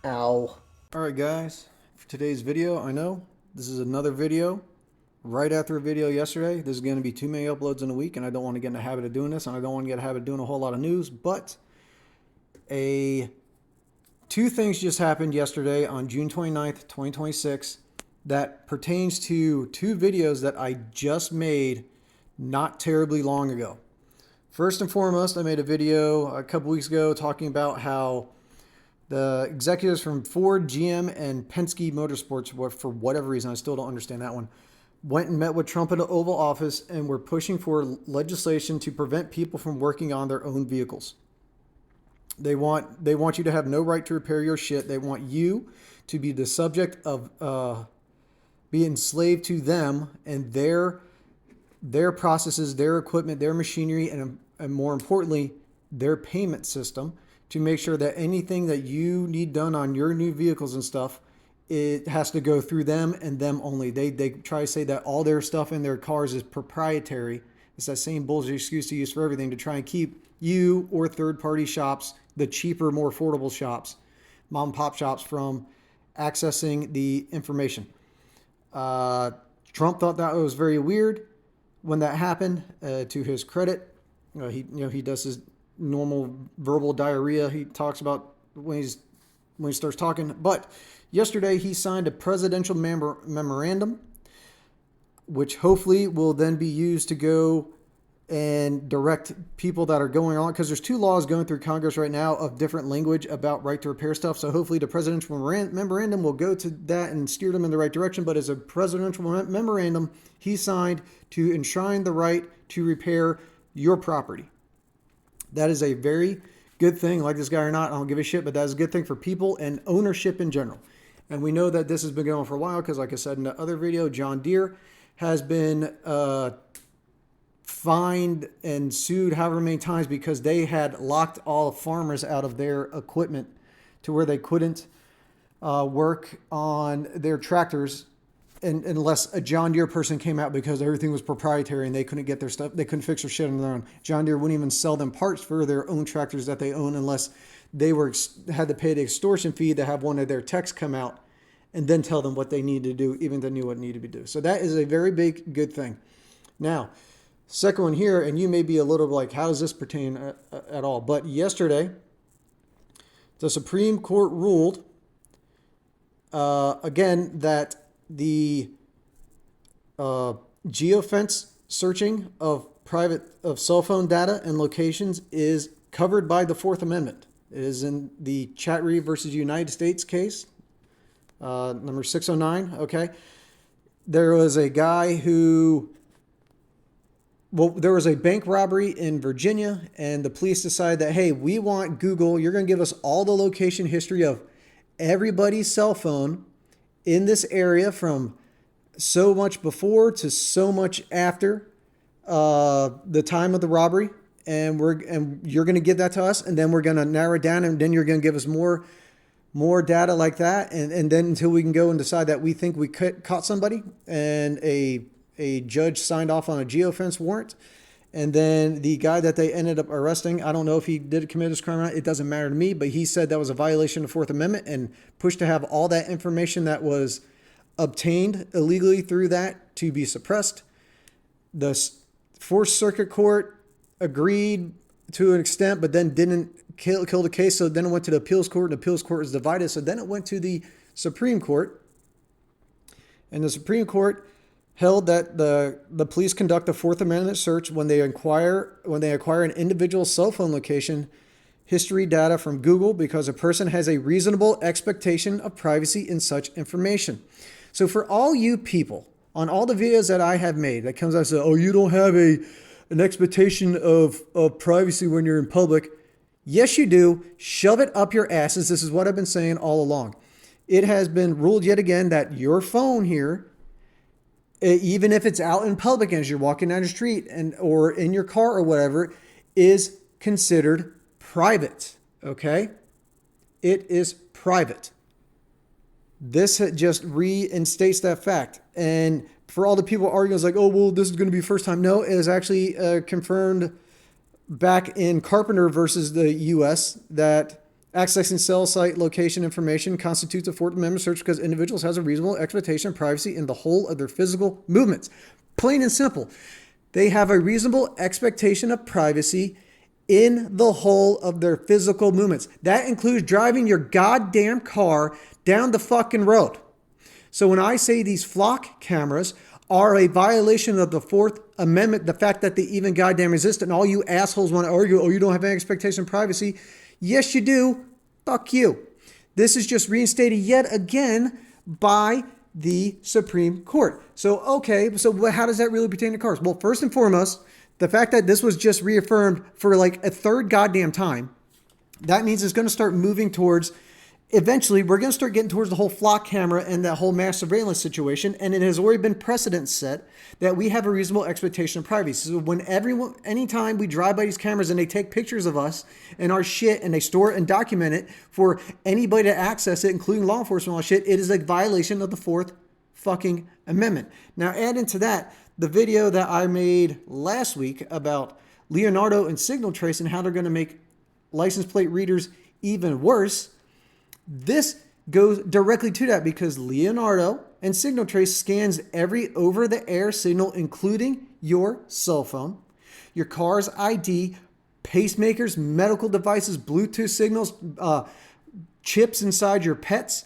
Ow. Alright guys, for today's video, I know this is another video right after a video yesterday. This is going to be too many uploads in a week and I don't want to get in the habit of doing this, and I don't want to get in the habit of doing a whole lot of news, but two things just happened yesterday on June 29th, 2026 that pertains to two videos that I just made not terribly long ago. First and foremost, I made a video a couple weeks ago talking about how the executives from Ford, GM, and Penske Motorsports, for whatever reason, I still don't understand that one, went and met with Trump in the Oval Office and were pushing for legislation to prevent people from working on their own vehicles. They want you to have no right to repair your shit. They want you to be the subject of be enslaved to them and their processes, their equipment, their machinery, and more importantly, their payment system, to make sure that anything that you need done on your new vehicles and stuff, it has to go through them and them only. They try to say that all their stuff in their cars is proprietary. It's that same bullshit excuse to use for everything to try and keep you or third-party shops, the cheaper, more affordable shops, mom and pop shops, from accessing the information. Trump thought that was very weird when that happened. To his credit, he does his normal verbal diarrhea he talks about when he starts talking. But yesterday he signed a presidential memorandum, which hopefully will then be used to go and direct people that are going on, because there's two laws going through Congress right now of different language about right to repair stuff. So hopefully the presidential memorandum will go to that and steer them in the right direction. But as a presidential memorandum, he signed to enshrine the right to repair your property. That is a very good thing. Like this guy or not, I don't give a shit, but that is a good thing for people and ownership in general. And we know that this has been going on for a while because, like I said in the other video, John Deere has been fined and sued however many times because they had locked all farmers out of their equipment to where they couldn't work on their tractors unless a John Deere person came out, because everything was proprietary and they couldn't get their stuff. They couldn't fix their shit on their own. John Deere wouldn't even sell them parts for their own tractors that they own unless they had to pay the extortion fee to have one of their techs come out and then tell them what they needed to do, even if they knew what needed to be done. So that is a very big, good thing. Now, second one here, and you may be a little like, how does this pertain at all? But yesterday, the Supreme Court ruled, again, that the geofence searching of cell phone data and locations is covered by the Fourth Amendment. It is in the Chatry versus United States case, number 609. Okay, there was a guy who, there was a bank robbery in Virginia, and the police decided that, hey, we want Google. You're going to give us all the location history of everybody's cell phone in this area from so much before to so much after the time of the robbery, and you're going to give that to us, and then we're going to narrow it down, and then you're going to give us more data like that, and then until we can go and decide that we think we caught somebody, and a judge signed off on a geofence warrant. And then the guy that they ended up arresting, I don't know if he did commit this crime or not. It doesn't matter to me, but he said that was a violation of the Fourth Amendment and pushed to have all that information that was obtained illegally through that to be suppressed. The Fourth Circuit Court agreed to an extent, but then didn't kill the case. So then it went to the appeals court, and the appeals court was divided. So then it went to the Supreme Court, and the Supreme Court held that the police conduct a Fourth Amendment search when they acquire an individual's cell phone location history data from Google because a person has a reasonable expectation of privacy in such information. So for all you people on all the videos that I have made that comes out and says, oh, you don't have an expectation of privacy when you're in public. Yes, you do. Shove it up your asses. This is what I've been saying all along. It has been ruled yet again that your phone here, even if it's out in public as you're walking down the street or in your car or whatever, is considered private. Okay? It is private. This just reinstates that fact. And for all the people arguing, it's like, oh, well, this is going to be first time. No, it is actually confirmed back in Carpenter versus the U.S. that Accessing cell site location information constitutes a Fourth Amendment search because individuals has a reasonable expectation of privacy in the whole of their physical movements. Plain and simple. They have a reasonable expectation of privacy in the whole of their physical movements. That includes driving your goddamn car down the fucking road. So when I say these flock cameras are a violation of the Fourth Amendment, the fact that they even goddamn exist, and all you assholes want to argue, oh, you don't have any expectation of privacy. Yes, you do. Fuck you. This is just reinstated yet again by the Supreme Court. So, okay, so how does that really pertain to cars? Well, first and foremost, the fact that this was just reaffirmed for like a third goddamn time, that means it's going to start moving towards, eventually, we're going to start getting towards the whole flock camera and that whole mass surveillance situation. And it has already been precedent set that we have a reasonable expectation of privacy. So anytime we drive by these cameras and they take pictures of us and our shit and they store it and document it for anybody to access it, including law enforcement and all shit, it is a violation of the Fourth fucking Amendment. Now, add into that the video that I made last week about Leonardo and Signal Trace and how they're going to make license plate readers even worse. This goes directly to that because Leonardo and Signal Trace scans every over-the-air signal, including your cell phone, your car's ID, pacemakers, medical devices, Bluetooth signals, chips inside your pets,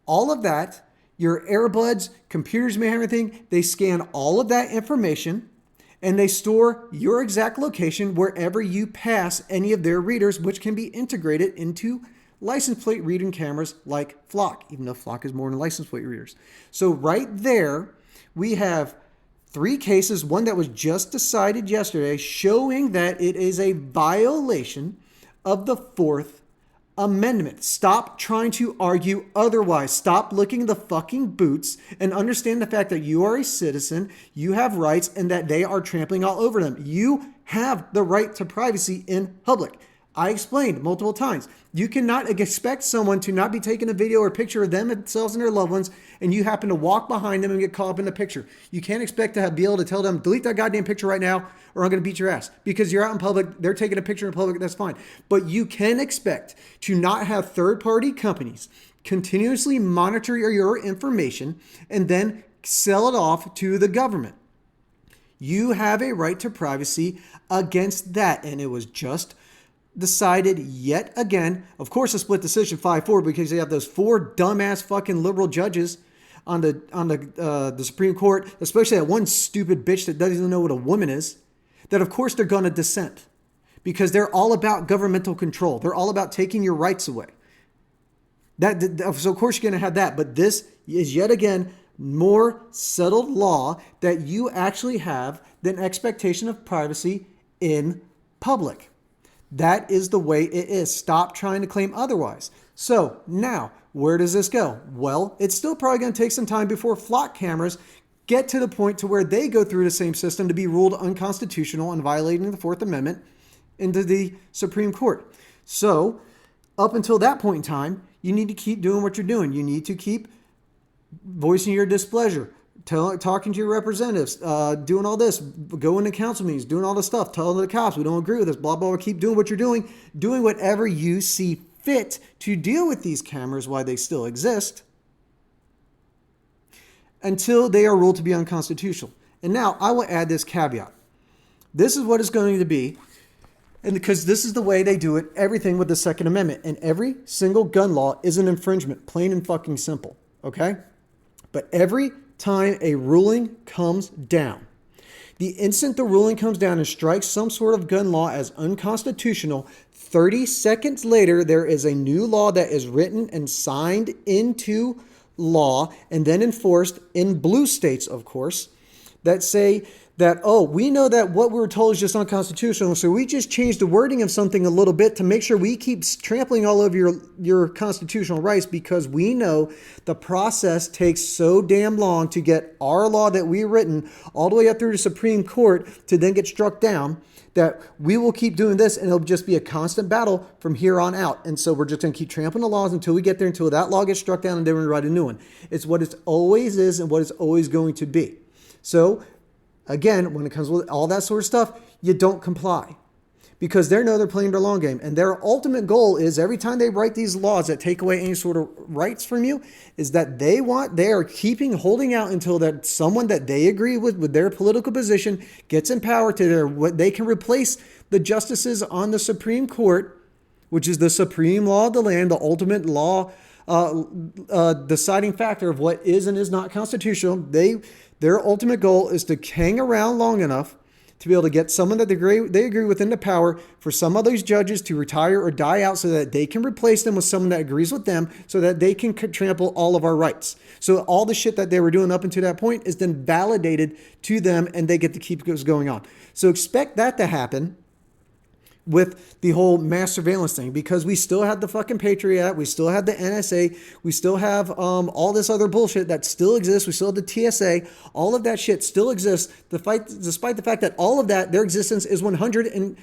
all of that, your earbuds, computers may have everything. They scan all of that information and they store your exact location wherever you pass any of their readers, which can be integrated into license plate reading cameras like Flock, even though Flock is more than license plate readers. So right there, we have 3 cases, one that was just decided yesterday, showing that it is a violation of the Fourth Amendment. Stop trying to argue otherwise. Stop licking the fucking boots and understand the fact that you are a citizen, you have rights, and that they are trampling all over them. You have the right to privacy in public. I explained multiple times. You cannot expect someone to not be taking a video or picture of themselves and their loved ones, and you happen to walk behind them and get caught up in the picture. You can't expect to be able to tell them, delete that goddamn picture right now, or I'm going to beat your ass. Because you're out in public, they're taking a picture in public, that's fine. But you can expect to not have third-party companies continuously monitor your information and then sell it off to the government. You have a right to privacy against that, and it was just decided yet again. Of course, a split decision 5-4 because you have those 4 dumbass fucking liberal judges on the Supreme Court, especially that one stupid bitch that doesn't even know what a woman is, that of course they're going to dissent because they're all about governmental control. They're all about taking your rights away. So of course you're going to have that. But this is yet again more settled law that you actually have than expectation of privacy in public. That is the way it is. Stop trying to claim otherwise. So now, where does this go? Well, it's still probably going to take some time before flock cameras get to the point to where they go through the same system to be ruled unconstitutional and violating the Fourth Amendment into the Supreme Court. So up until that point in time, you need to keep doing what you're doing. You need to keep voicing your displeasure, talking to your representatives, doing all this, going to council meetings, doing all this stuff, telling the cops we don't agree with this, blah, blah, blah. Keep doing what you're doing whatever you see fit to deal with these cameras while they still exist until they are ruled to be unconstitutional. And now I will add this caveat. This is what it's going to be, and because this is the way they do it, everything with the Second Amendment, and every single gun law is an infringement, plain and fucking simple, okay? But every time a ruling comes down, the instant the ruling comes down and strikes some sort of gun law as unconstitutional, 30 seconds later, there is a new law that is written and signed into law and then enforced in blue states, of course, that say that, oh, we know that what we were told is just unconstitutional, so we just changed the wording of something a little bit to make sure we keep trampling all over your constitutional rights because we know the process takes so damn long to get our law that we've written all the way up through the Supreme Court to then get struck down that we will keep doing this and it'll just be a constant battle from here on out. And so we're just going to keep trampling the laws until we get there, until that law gets struck down and then we write a new one. It's what it always is and what it's always going to be. So again, when it comes with all that sort of stuff, you don't comply. because they know they're playing their long game. And their ultimate goal is every time they write these laws that take away any sort of rights from you is that they are holding out until that someone that they agree with their political position gets in power to what they can replace the justices on the Supreme Court, which is the supreme law of the land, the ultimate law, deciding factor of what is and is not constitutional. Their ultimate goal is to hang around long enough to be able to get someone that they agree with into power, for some of those judges to retire or die out so that they can replace them with someone that agrees with them so that they can trample all of our rights. So all the shit that they were doing up until that point is then validated to them and they get to keep this going on. So expect that to happen with the whole mass surveillance thing, because we still have the fucking Patriot Act, we still have the NSA, we still have all this other bullshit that still exists, we still have the TSA, all of that shit still exists, despite the fact that all of that, their existence is 110%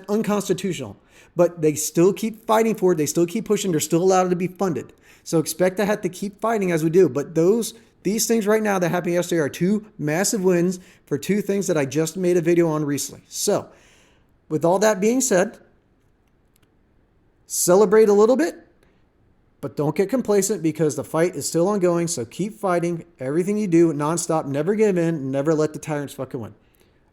unconstitutional. But they still keep fighting for it, they still keep pushing, they're still allowed to be funded. So expect to have to keep fighting as we do. But these things right now that happened yesterday are two massive wins for two things that I just made a video on recently. So with all that being said, celebrate a little bit, but don't get complacent because the fight is still ongoing. So keep fighting everything you do nonstop. Never give in. Never let the tyrants fucking win.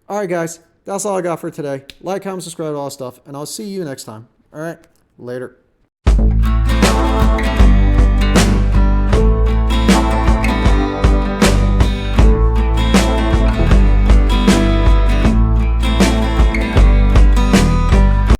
All right, guys. That's all I got for today. Like, comment, subscribe, all that stuff. And I'll see you next time. All right. Later.